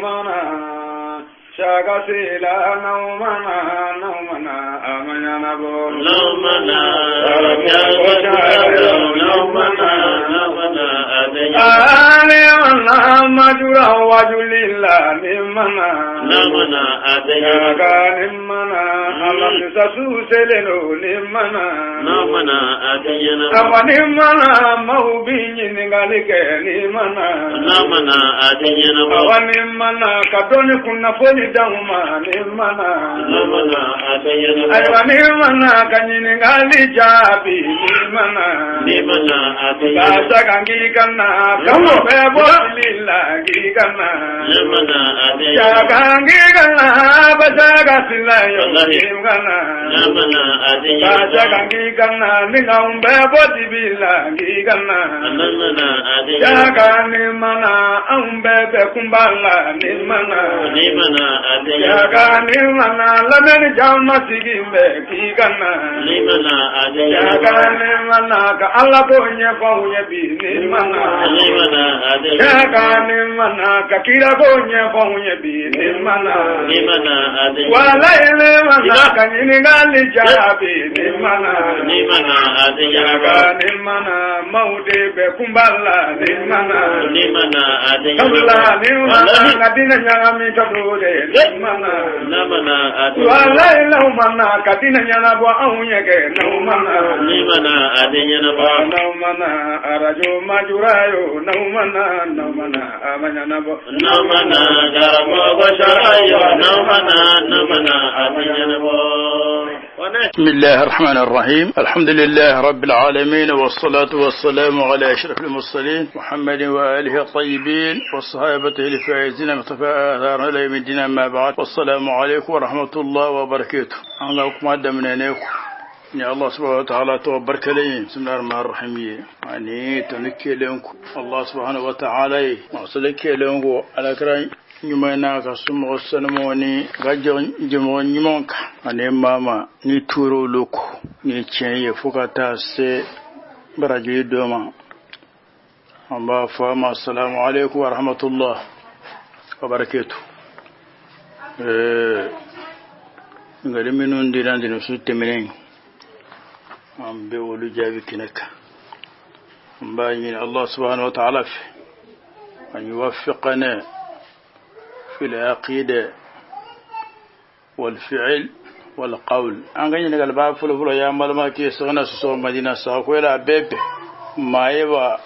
نومنا شاكسيلا نومنا نومنا أمنا نبو نومنا نومنا نومنا أنا مجرى وجل الله نمنا نومنا أدينا نمنا الله سسوسلو نمنا نومنا أدينا أونمنا موبين نغالك نمنا نومنا أدينا أونمنا كدون كنا فولي دوما نمنا نومنا أدينا أونمنا كنين غالي جابي نمنا نومنا أدينا كاسكانجي كنا كم بيبو لله كنا نومنا أدينا كاسكانجي كنا بسكاسلا يوم كنا نومنا أدينا كاسكانجي كنا نعم بيبو تبيلا كنا نومنا أدينا كنا أم بيبو كمبالا نمنا نومنا أدينا كنا لمن جامع سيجيم كنا نومنا أدينا كنا كالله بوني بوني بي نمنا نومنا أدينا كنا ككيلا بوني بوني بي نمنا نومنا أدينا ولا إلمنا كنيني غالي جابي نمنا نومنا أدينا نمنا مودي بكمبالا نمنا نومنا أدينا كملا نمنا كدينا نعمي تبرودي نمنا نومنا أدينا ولا إلمنا كدينا نعبوا أونيك نمنا نومنا أدينا نمنا أرجو مجرايو نمنا نمنا أمنا نبو نومنا جربوا بشرايو نومنا نومنا أدينا بسم الله الرحمن الرحيم الحمد لله رب العالمين والصلاة والسلام على أشرف المرسلين محمد وآله الطيبين وصحابته الفائزين مصطفى آثار إلى مدينة ما بعد والسلام عليكم ورحمة الله وبركاته اللهم أدى من عينيكم يا الله سبحانه وتعالى توبرك لي بسم الله الرحمن الرحيم يعني تنكي لكم الله سبحانه وتعالى وصلك لكم على كراي nyumana ka sumo sanamo ni gajo jimo nyimonka ane mama ni turo loko ni chenye fukata se baraji doma amba fama assalamu alaikum wa rahmatullah wa barakatuh ngale minun dirandi no sutte menen ambe wolu jabi kinaka amba yin Allah subhanahu wa ta'ala an yuwaffiqana في العقيدة والفعل والقول أنغني نقول باب فلو يا مالما كي سونا سو مدينة ساكولا بيبي ما يبا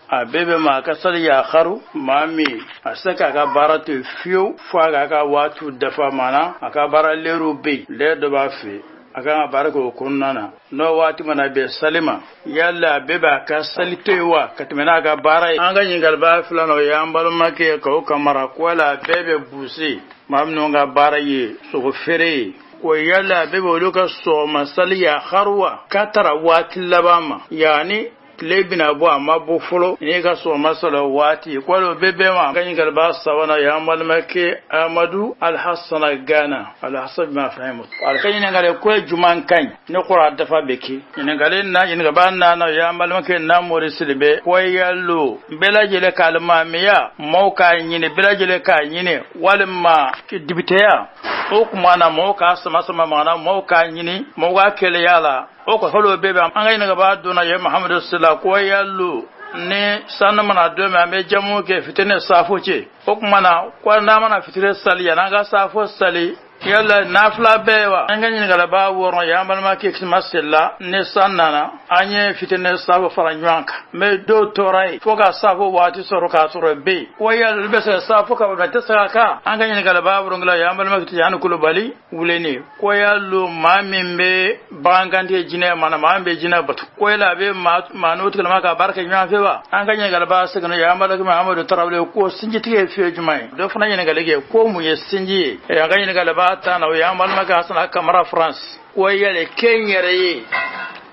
abebe ma kasar ya kharu mami asaka ka baratu fiu faga ka watu dafa mana aka bara leru be le do ba fi aka barako kunnana no wati mana be salima yalla beba ka salitewa katimena ga bara an ganyin galba fulano ya ambalo make ko kamara kwala bebe busi mamno ga bara ye so fere ko yalla bebe loka so masali ya kharwa katara wati labama yani lebina bo amma bo folo ne ga so masala wati kwalo bebe ma ganyin galba sawana ya malmake amadu alhasana gana alhasab ma fahimu alkanyin ngale ko juman kan ne qura dafa beki ne ngale na yin gaba na ya malmake na mori silbe ko yallo belajele kalma miya mauka nyine belajele ka nyine walma dibiteya o kuma na mauka sama mana mauka nyine mauka kele yala o ko holo bebe an ga ina gaba dona ya muhammadu sallallahu ko yallo ne sanna mana do ma me jamu ke fitene safo ce o kuma na ko na mana fitire sali ya na ga safo sali yalla nafla bewa an ga ina gaba woro ya malma ke masalla ne sanna na anye fitene safo faranywanka me do torai ko ga safo wati soro ka soro be ko yalla be safo ka ba ta saka an ga ina gaba woro ngala ya malma ke yanu kulo bali wulene ko yallo mamimbe bangande jine mana mambe jina batu ko yalla be manu tukala maka barka nywa fe ba an ga ina gaba sagano ya malaka Muhammadu tarawle ko sinji tige fe jumai do fana ina galege ko mu ye sinji ya ga ina gaba ta na ya malaka hasana kamara France ko yale kenyere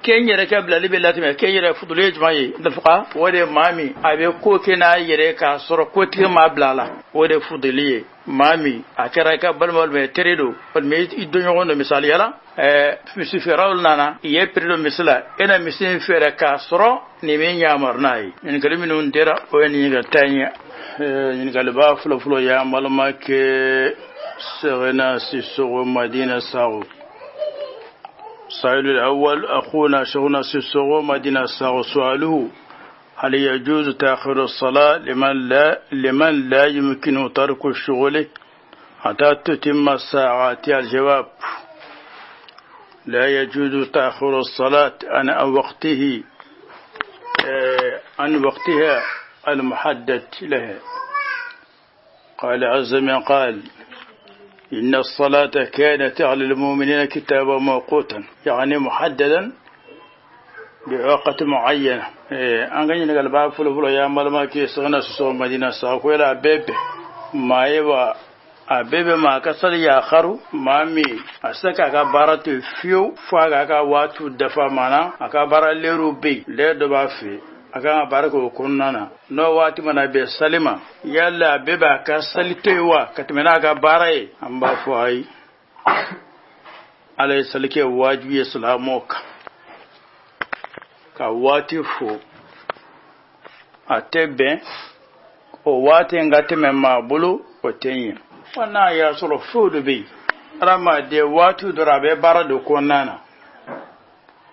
ken yere ka bla libe latime ken yere fudule jmayi dafqa wode mami abe ko kena yere ka soro ko ti ma blala wode fudule mami akara ka balmol me teredo on me idonyo no misali yala misi feral nana ye predo misla ena misi fere ka soro ni me nyamar nay en kaliminun dera o en ga tanya en galba fulo ya malama ke سغنا سيسوغ مدينة ساغو السائل الأول أخونا شغنا سيسوغ مدينة ساغو سؤاله هل يجوز تأخير الصلاة لمن لا يمكنه ترك الشغل حتى تتم الساعات؟ الجواب لا يجوز تأخير الصلاة عن وقتها المحدد لها. قال عز من قال إن الصلاة كانت على المؤمنين كتابا موقوتا يعني محددا بوقت معينة. أنغني نقول باب فلو يا مالما كي سغنا سو مدينة ساكويلا بيبي ما يبا abebe ma kasali ya kharu mami asaka ka baratu fiu faga ka watu dafa mana aka bara leru be le do ba fi aka barako kunnana no wati mana be salima yalla beba ka salitewa katimena ka baraye amba fo ai alay salike wajibi islamoka ka wati fo atebe o wati ngati memma bulu o tenye wana ya soro fudu bi rama de watu durabe bara do konana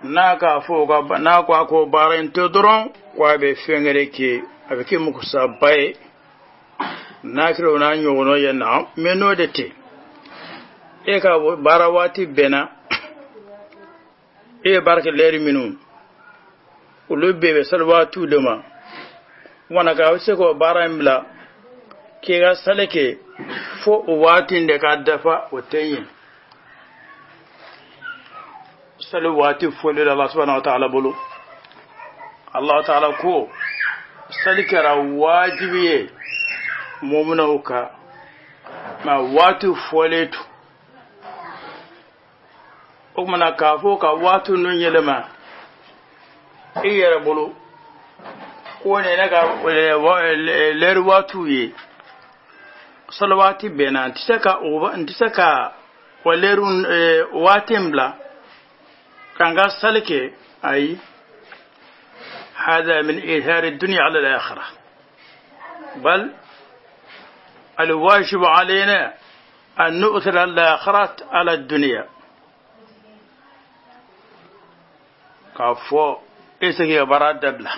naka fo ga na kwa ko bara into doron kwa be fengere ke abike muku sabai na kiro na nyono yana meno de te e ka bara wati bena e barke leri minu ulubbe be salwatu dema wana ga wese ko bara mbla ke ga saleke fo watin da ka dafa watanyin salu wati fo le Allah subhanahu wa ta'ala bulu Allah ta'ala ko salikara wajibiye mu'minuka ma wati fo le tu o mana ka fo ka watu nun yelema iyara bulu ko ne daga ler watu ye salawati bena antisaka walerun watimbla kanga salike ay هذا من إيثار الدنيا على الآخرة بل الواجب علينا أن نؤثر الآخرة على الدنيا كفو إسكي براد دبلة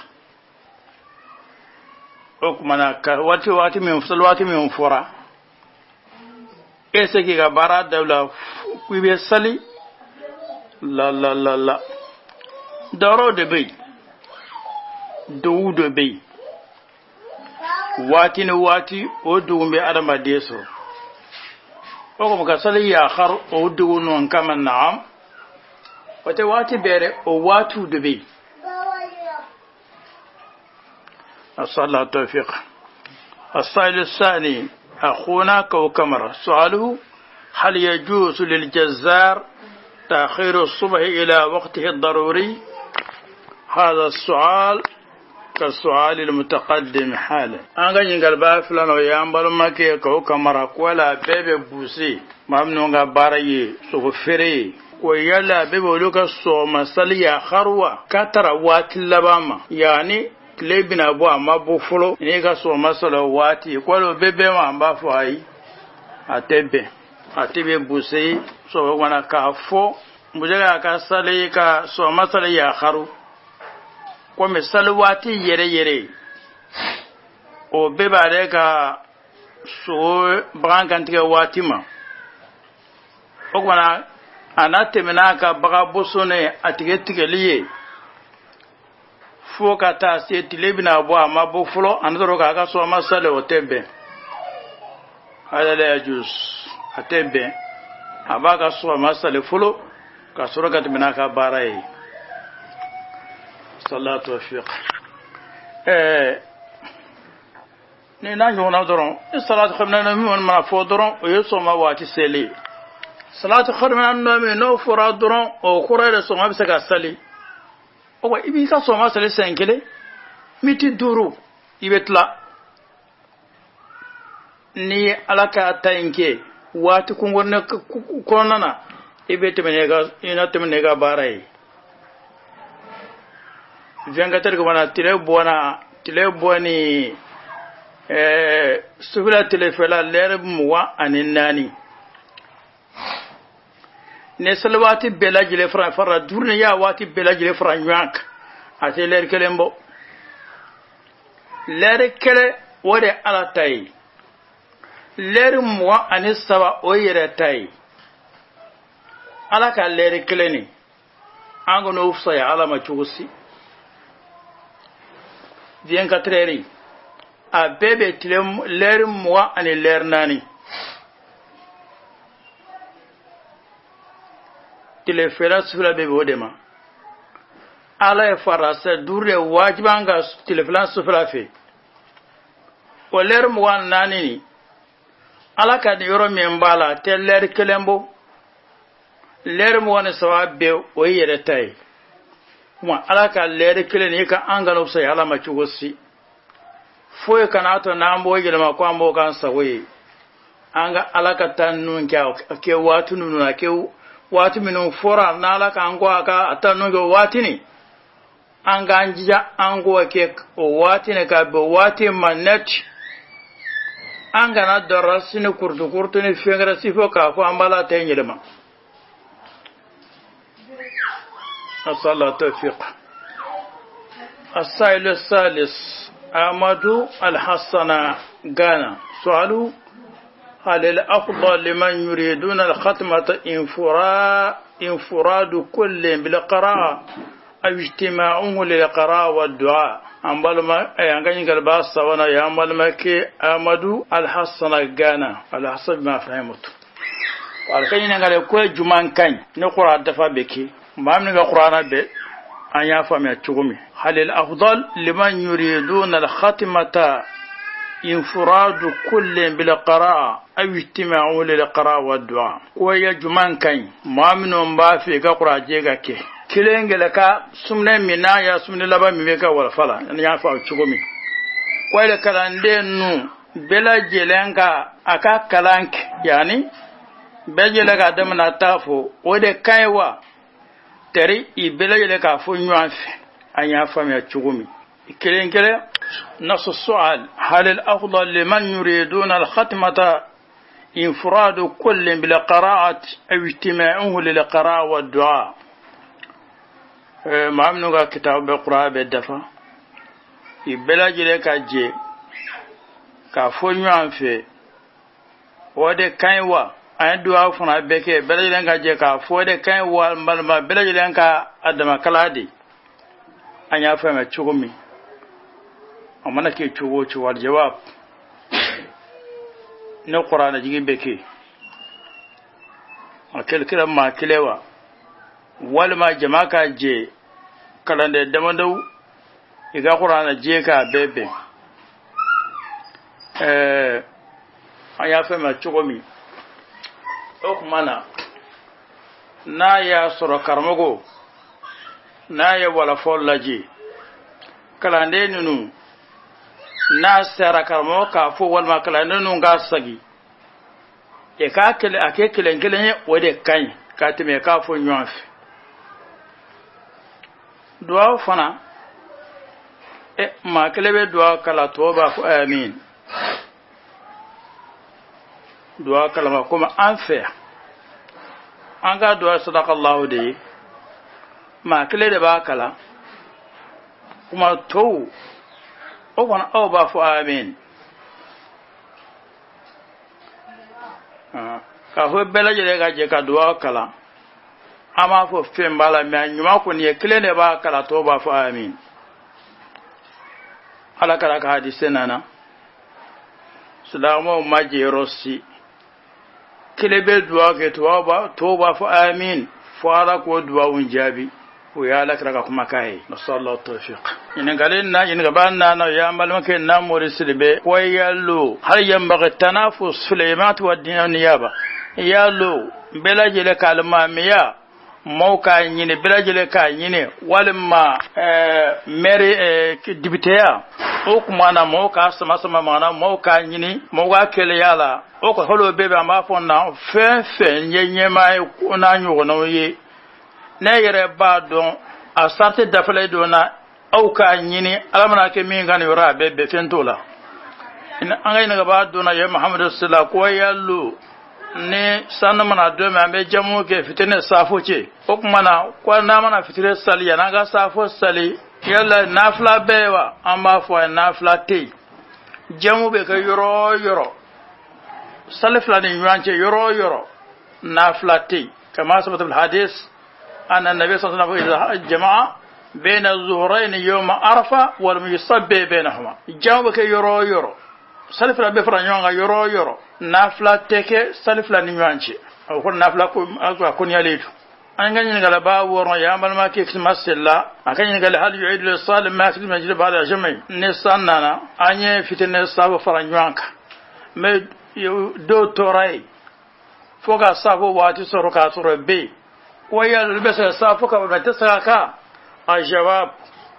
أكمنا واتي من صلواتي من فرا إسكي براد دبلة ويبسلي لا لا لا لا دارو دبي دوود بي واتي نواتي ودوم بأدم ديسو وكما كسلي ياخر ودو نون كما نعم وتواتي بيري وواتو دبي الصلاة التوفيق. السائل الثاني أخونا كوكمر سؤاله هل يجوز للجزار تأخير الصبح إلى وقته الضروري؟ هذا السؤال كالسؤال المتقدم حالا. أنا جنقل بافلان ويامبال ماكي كوكمر ولا بيبي بوسي ممنوع باري سوفري ويلا بيبي لوكا سو مسالي خروة كتر وات اللباما يعني lebina bo amabu fulo ni ka so masalo wati ko bebe ma mbafo ai atebe busi so wana ka fo mujaga ka sale ka so masalo ya kharu ko misal wati yere o beba de ka so brankantige wati ma o wana anate menaka baga bosone atige liye foka ta se tilebina bo amabu fulo anadoro ka so masale otebe hada la yajuz atebe abaka so masale fulo ka suragat minaka barai salatu wafiq ni na jona doron salatu khamna mi won ma fo doron o yeso ma wati seli salatu khamna no mi no fura doron o khura so ma bisa ka sali o ibi ka so ma sele senkele miti duru ibetla ni alaka tainke wati kungorne konana ibete menega ina temenega barai vengater ko wana tile boni subila telefela ler muwa aninani ne salwati belajile fara durne ya wati belajile fara nyak ate ler kelembo ler kele wore alatai ler muwa anisaba oyere tai alaka ler kele ni angono ufsa ya alama chugusi viengatreri a bebe tilem ler muwa ani ler nani telefera sura bebe odema ala e farasa dure wajibanga telefela sura fe o ler muwa nani ni ala ka di yoro membala te ler kelembo ler muwa ne sawabe o yere tai kuma ala ka ler keleni ka angalo sai ala ma chugosi foye kanato nambo yelma ko ambo kan sawe anga ala ka tannun ke watu nunu ke watu minu fora na ala ka ango aka atanu go watini anga anjija ango ke o watine ka be wati manet anga na darasini kurtu ni fengara sifo ka ko ambala tenyelma asalla tawfiq السائل الثالث أحمد الحسن غانا سؤال هل الأفضل لمن يريدون الختمة انفراد كل بالقراءة أو اجتماعه للقراءة والدعاء أمبالما أيانغاني قلباس وانا يامبالما كي أحمد الحسن غانا على حسب ما فهمت والكي نغالي كوي جمان كان نقرأ الدفع بكي ما من القرآن بي أن يفهم يتشغمي هل الأفضل لمن يريدون الختمة انفراد كل بالقراءة أو اجتماعه للقراءة والدعاء ويا جمان كاين ما منهم بافي قرأ جيغا كي كيلين لك سمنا منا يا سمنا لبا ميكا ولا فلا أن يفهم يتشغمي ويا كلام دينو بلا جيلانكا أكا كلانك يعني بجيلك دمنا تافو ودي كايوا teri ibela yele ka fo nyuanfe anya famia chugumi kelenkele nasu su'al hal al afdal liman yuriduna al khatmata infirad kull bil qira'at aw ijtima'uhu lil qira'a wad du'a maamnu ga kitab be qira'a be dafa ibela yele ka je ka fo nyuanfe wode kainwa an duwa funa beke belajilen ka je ka fode kan wal malma belajilen ka adama kaladi anya fama chugumi amana ke chugo chuwal jawab ne qur'ana jigi beke akel kila ma kilewa wal ma jamaka je kalande damandau iga qur'ana je ka bebe anya fama chugumi okmana na ya soro karmogo na ya wala follaji kalande nunu na sera karmo ka fo wal kalande nunu ga sagi e ka kele ake kelen wode kan ka teme ka fo nyonf duwa fana ma kelebe duwa kala toba ko amin duwa kalama kuma an fe an ga duwa sadakallahu de ma kile da ba kala kuma to o wana o ba fu amin ka ho bela jere ga je ka duwa kala ama fo fe mbala me anyuma ko ne kile ne ba kala to ba fu amin ala kala ka hadise nana salamu majirossi kilebe duwa ke toba fa amin fara ko duwa unjabi o ya lakra kuma kai sallallahu tawfiq ina galenna ina gabanna na ya malmake na murisilbe ko yallo har yamba tanafus sulaimat wa diniyaba yallo belaje le kalma miya موكا يني بلاجل كا يني ولما ميري دبتيا okuma na moka sama sama mana moka nyini moga kele yala oko holo bebe ama fonna fe nyenye mai na nyu no yi na yere ba don asante dafale dona auka nyini alamana ke min gan yora bebe fentola ina anga ina ba dona ya muhammadu sallallahu ko yallu ne sanna mana do me ambe jamu ke fitene safo ce okuma na ko na mana fitire sali ya na ga safo sali yalla nafla bewa amma fo nafla te jamu be ka yoro salafla ni yuanche yoro nafla te kama sabata bil hadith anna nabiy sallallahu alaihi wasallam jamaa baina az-zuhrayn yawm arfa wal yusabbi bainahuma jamu be ka yoro salafla be fra nyanga yoro nafla teke salafla ni yuanche ko nafla ko ni aletu an ganin galaba woron ya malma ke masalla akan gal hal yu'id lis salim ma fi majlis ba'da jami ne sanana anye fitene sabo faranyanka me do torai foga sabo wati soroka sorobe waya libasa sabo ka bata saka ajawab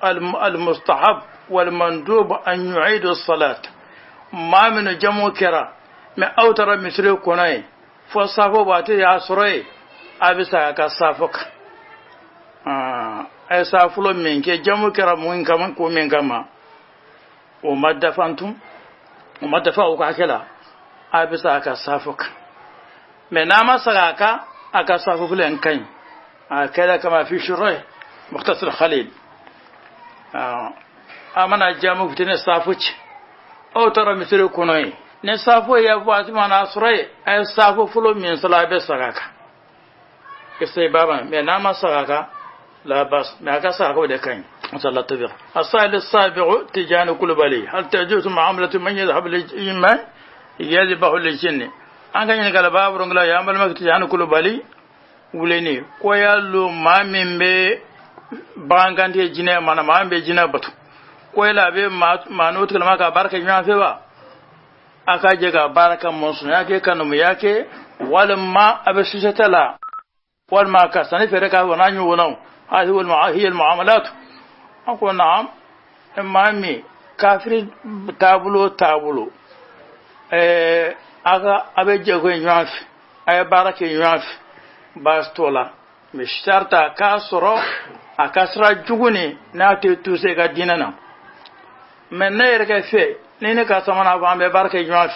al mustahab wal mandub an yu'id as salat ma min jamu kira ma autara misri kunai fo sabo wati ya sorai abisa ka safuka ay safulo min ke jamu kira mun kama ko min kama o madafantum o madafa o kakela abisa ka safuka me na masaka aka safulo en kan akala kama fi shurah mukhtasar khalil amana jamu fitene safuci o tara misiri kunoi ne safo ya fatima na surai ay safo fulo min salabe sakaka sai baba me na masaka la bas me aka saka da kan sallallahu tabi'a asal as-sabi'u tijanu kulbali hal tajuz mu'amalatu man yadhhab lil iman yadhbahu lil jinni an ganin galaba burungla ya amal mak tijanu kulbali wuleni ko yallo mamimbe bangante jine mana mambe jina batu ko yala be manut kalma ka barka nya fe ba aka je ga baraka musu yake kanu yake walamma abashatala والما كسني فرق ونانيو ونو هي المعاملات أقول نعم إمامي كافر تابلو أغا أبجيكو ينف أي بارك ينف باستولا مشترطا كاسرو أكاسرا جوغني ناتي توسيكا ديننا من نيرك في نيني كاسمانا فامي بارك ينف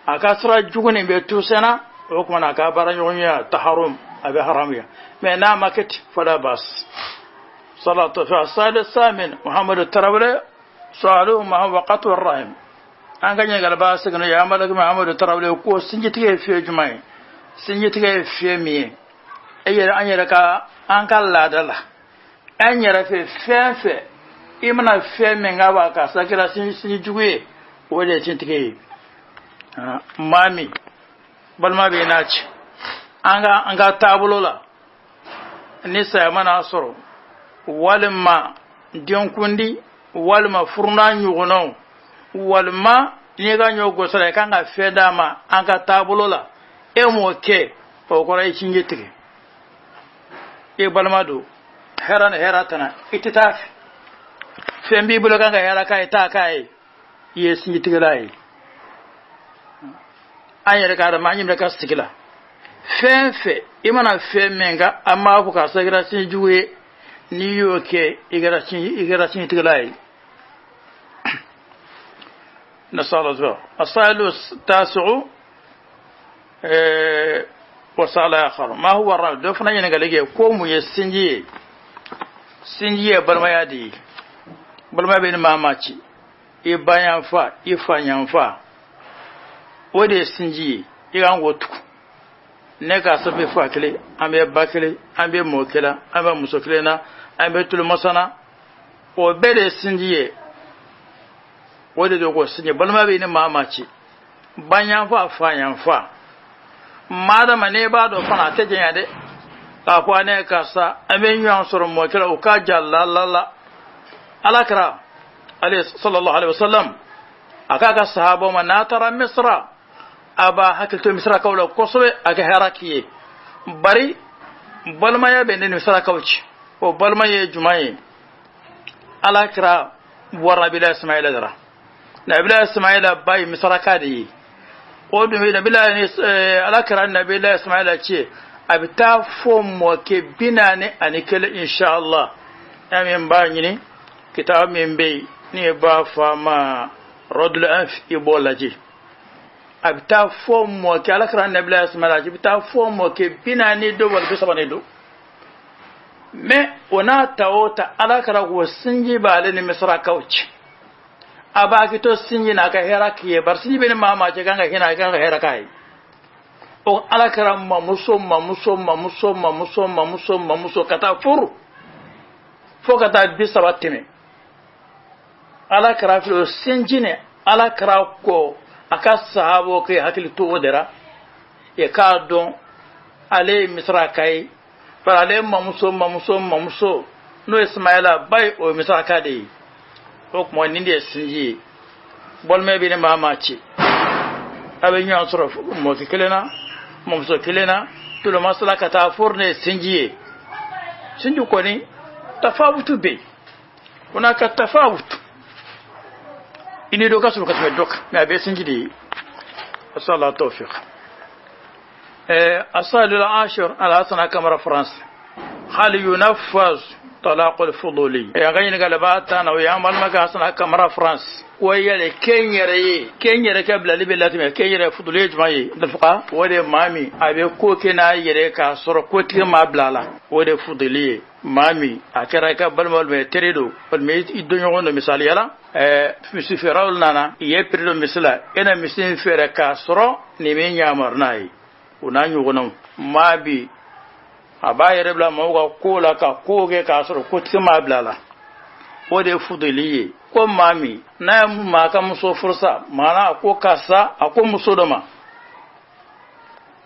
أكاسرا جوغني بتوسنا وكمنا كابارا يونيا تحرم أبي حرامية منا مكت فلا باس صلاة فالصالح الثامن محمد التراولي سؤاله ما هو قطع الرحم أنك يقول باس كنا يعمل محمد التراولي وكو سنجتك في جمعي سنجتك في مي أي أن يرك أنك لا دلا أن يرك في إمنا في من غواك سكرا سنجتك ولا سنجتك مامي بل ما بيناتش anga tabulola nisa mana soro walma dionkundi walma furna nyugono walma nyega nyogo sore kanga fedama anga tabulola emoke okora ichingetike e balmado heratana ititaf fembi bulo kanga hera kai ta kai yesingetike dai ayere kada manyim de kastikila fenfe imana femenga amma ku ka sagira sin juwe ni yoke igara sin tiglai nasala zwa asalu tasu'u wa sala akhar ma huwa ar do fana yana galege ko mu yesinji balma yadi balma be ni mamaci e bayan fa ifanyan fa wode sinji igan wotu ne ka sabe fa kele ambe bakele ambe mokela ambe musokele na ambe tul masana o bele sinjiye wode do ko sinje balma be ni mamaci banyan fa fanyan fa madama ne ba do fana te jenya de ka kwa ne ka sa ambe nyan soro mokela o ka jalla alakra alayhi sallallahu alaihi wasallam akaka sahaba manatara misra aba hakilto misra kawla kosobe aga herakiye bari balma ya bene ni sara kauci o balma ye jumaye ala kira war nabila ismaila dara nabila ismaila bai misaraka da yi o dum nabila ni ala kira nabila ismaila ce abita fo mo ke binane anikele insha Allah amin ba ni kitab min be ni ba fama rodul anf ibolaji abita fo mo ke ala kira nabila ismaila abita fo mo ke binane do wal bisabane do me ona tawota ala kira ko sinji bale ni misra kauci abaki to sinji na ka hera kiye bar sinji be mama ce ganga hina ganga hera kai o ala kira mamuso kata furu fo kata bisabatime ala kira filo sinji ne ala kira ko aka sahabo ke hakili to odera e ka don ale misra kai para ale mamuso no ismaila bai o misra ka de o kuma ni de sinji bol me bi ne mama ci abe nyaa soro mo kelena mamuso kelena to lo masala ka ta forne sinji ko ni tafawutu be kuna ka tafawutu ini do kasul ka doka me abe sinji de sallallahu tawfiq أصل العاشر على سنة كاميرا فرنسا هل ينفذ طلاق الفضولي غين قلباتنا ويعمل مكا سنة كاميرا فرنسا ويلي كينيري قبل لبلاتي كينيري فضولي جمعي دفقا ودي مامي أبي كوكينا يري كاسور كوكي ما بلالا ودي فضولي mami akara ka balmol me teredo bal me idonyo no misali yala misi ferawul nana ye perdo misala ena misi fere ka soro ni me nyamar nai unanyu gonon mabi abaye rebla mawga kola ka koge ka soro kotti mablala wode fudeliye ko mami na ma ka muso fursa mana ko kasa ako muso doma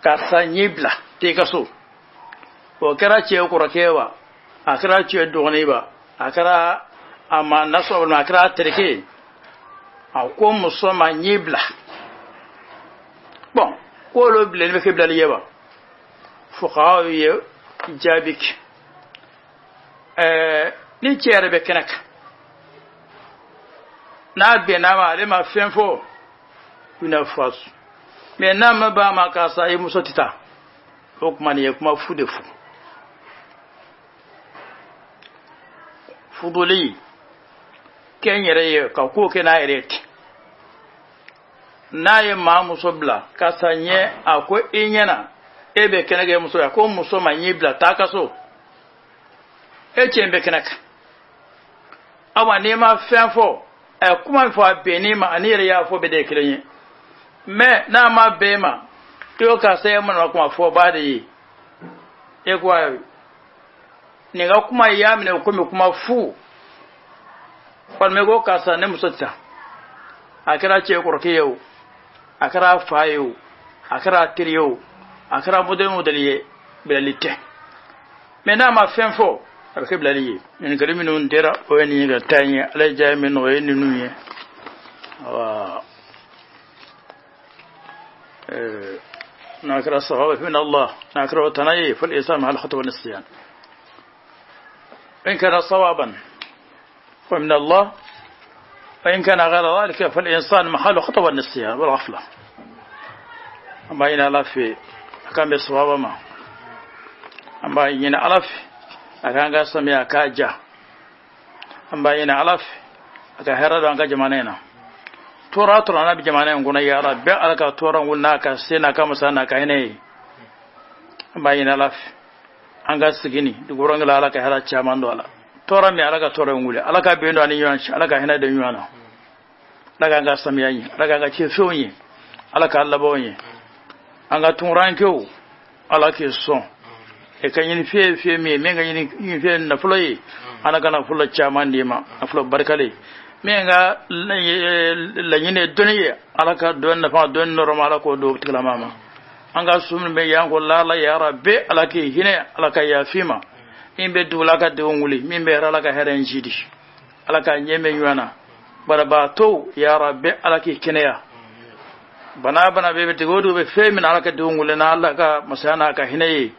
kasa nyibla te kaso o kera ce ko rakewa akara ce doni ba akara amma naso na akara terke ako muso ma nyibla bon ko lo bilen be kebla yeba fuqaha ye jabik ni cere be kenaka na be na ma le ma fenfo una fas me na ma ba ma ka sa yi musotita hukman ye kuma fude fu fuduli kenyere ye ka ko ke na ereti na ye ma musobla kasanye akwe inyana ebe kenege muso ya ko muso manyibla takaso echembe kenaka awa ne ma fenfo kuma fo abeni ma anire ya fo bede kilenye me na ma bema to ka sai mun kuma fo ba da yi e kwa ne ga kuma ya mine kuma fu kwal me go ka sa ne musota akira ce ko ke yau akara fayo akara tiriyo akara modeliye belite mena ma fenfo alke blaliye en kalimi non dera o en ga tanye ala jami no en nuye wa nakra sawaba min Allah nakra tanayi fal isam al khatwa nisyan in kana sawaban fa min Allah فإن كان غير ذلك فالإنسان محل خطأ والنسيان والغفلة أما إن ألف أكان بصواب ما أما إن ألف أكان قسم كاجا أما إن ألف أكان هرد أنك جمانينا تورا نبي جمانين قلنا يا رب ألك تورا ولناك سينا كمسانا كهني أما إن ألف أنك سجني تقولون لا ألك هرد جمان دولا tora mi alaka tora ngule alaka bendo ani yanchi alaka hina de nyana daga nga samyanyi daga nga chefionyi alaka allabonyi anga tunrankeu alake son e kanyin fie mi menga yin fie na fuloyi anaka na fulo chaman dima na fulo barkale menga la nyine doniye alaka don na fa don normal ko do tikla mama anga sumun be yango lala ya rabbi alake hine alaka ya fima imbe dulaka de nguli mimbe ralaka heren jidi alaka nyeme nywana baraba to ya rabbi alaki kineya bana bebe tigodu be femin alaka de nguli na alaka masana ka hinayi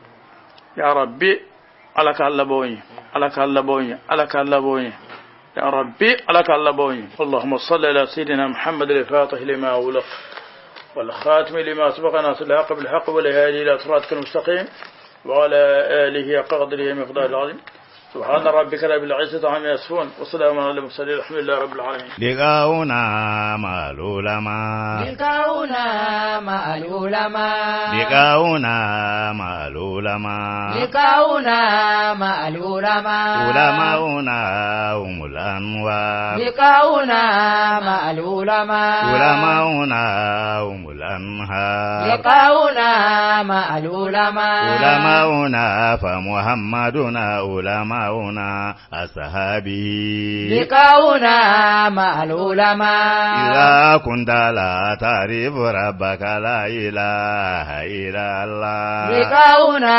يا ربي على كالبوني على كالبوني على كالبوني يا ربي على كالبوني. اللهم صل على سيدنا محمد الفاتح لما أغلق والخاتم لما سبق ناصر الحق بالحق والهادي إلى صراطك المستقيم وعلى آله قدره مقدار العظيم. سبحان ربك رب العزة عما يصفون وسلام على المرسلين الحمد لله رب العالمين. لقاؤنا مع العلماء لقاؤنا مع العلماء لقاؤنا مع العلماء لقاؤنا مع العلماء علماؤنا هم الأنوار لقاؤنا مع العلماء علماؤنا هم الأنهار لقاؤنا مع العلماء علماؤنا فمحمدنا علماؤنا أصحابه لقاؤنا مع العلماء إذا كنت لا تعرف ربك لا إله إلا الله لقاؤنا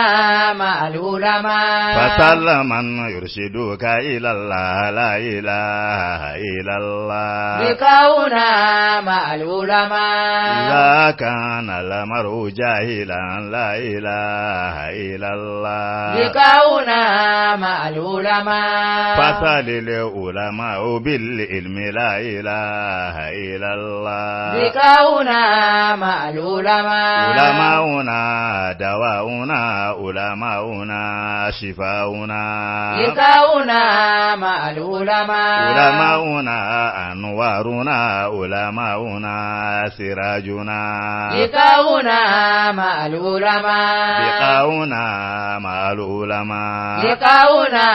مع العلماء فسل من يرشدك إلى الله لا إله إلا الله لقاؤنا مع العلماء إذا كان المرء جاهلا لا إله إلا الله لقاؤنا مع العلماء فسل العلماء بالعلم لا إله إلا الله لقاؤنا مع العلماء علماؤنا دواؤنا علماؤنا شفاؤنا لقاؤنا مع العلماء علماؤنا أنوارنا علماؤنا سراجنا لقاؤنا مع العلماء لقاؤنا مع العلماء لقاؤنا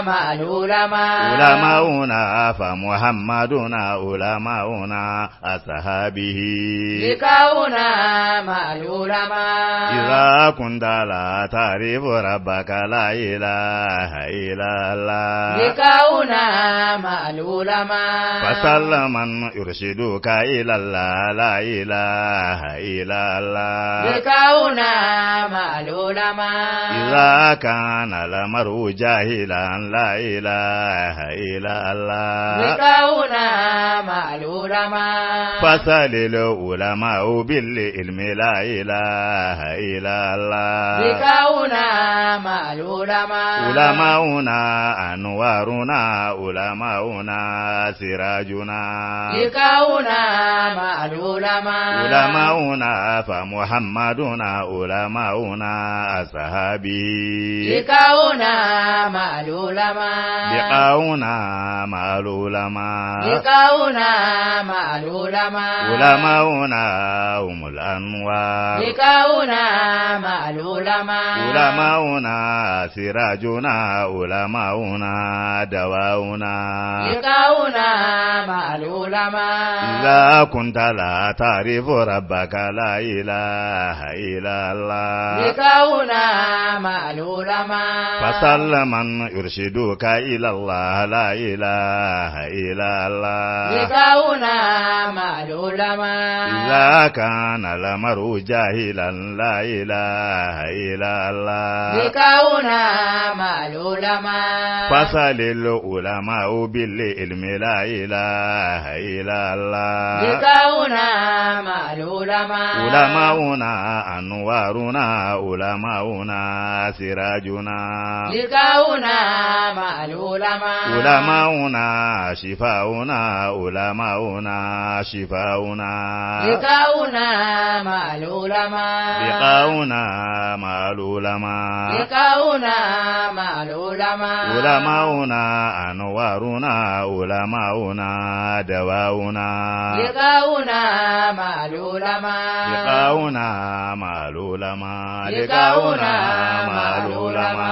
مع العلماء علماؤنا فمحمدنا علماؤنا أصحابه لقاؤنا مع العلماء إذا كنت لا تعرف ربك لا إله إلا الله لقاؤنا مع العلماء فسل من يرشدك إلى الله لا إله إلا الله لقاؤنا مع العلماء إذا كان المرء جاهلا لا إله إلا الله لقاؤنا مع العلماء فسل العلماء بالعلم لا إله إلا الله لقاؤنا مع العلماء علماؤنا أنوارنا علماؤنا سراجنا لقاؤنا مع العلماء علماؤنا فمحمدنا علماؤنا أصحابه لقاؤنا مع العلماء لقاؤنا مع العلماء لقاؤنا مع العلماء علماؤنا هم الأنوار لقاؤنا مع العلماء علماؤنا سراجنا علماؤنا دواؤنا لقاؤنا مع العلماء إذا كنت لا تعرف ربك لا إله إلا الله لقاؤنا مع العلماء فسل من يرشدك إلى الله لا إله إلا الله لقاؤنا مع العلماء إذا كان المرء جاهلا لا إله إلا الله لقاؤنا مع العلماء فسل العلماء بالعلم لا إله إلا الله لقاؤنا مع العلماء علماؤنا أنوارنا علماؤنا سراجنا لقاؤنا مع العلماء علماؤنا شفاؤنا علماؤنا شفاؤنا لقاؤنا مع العلماء لقاؤنا مع العلماء لقاؤنا مع العلماء علماؤنا أنوارنا علماؤنا دواؤنا لقاؤنا مع العلماء لقاؤنا مع العلماء لقاؤنا مع العلماء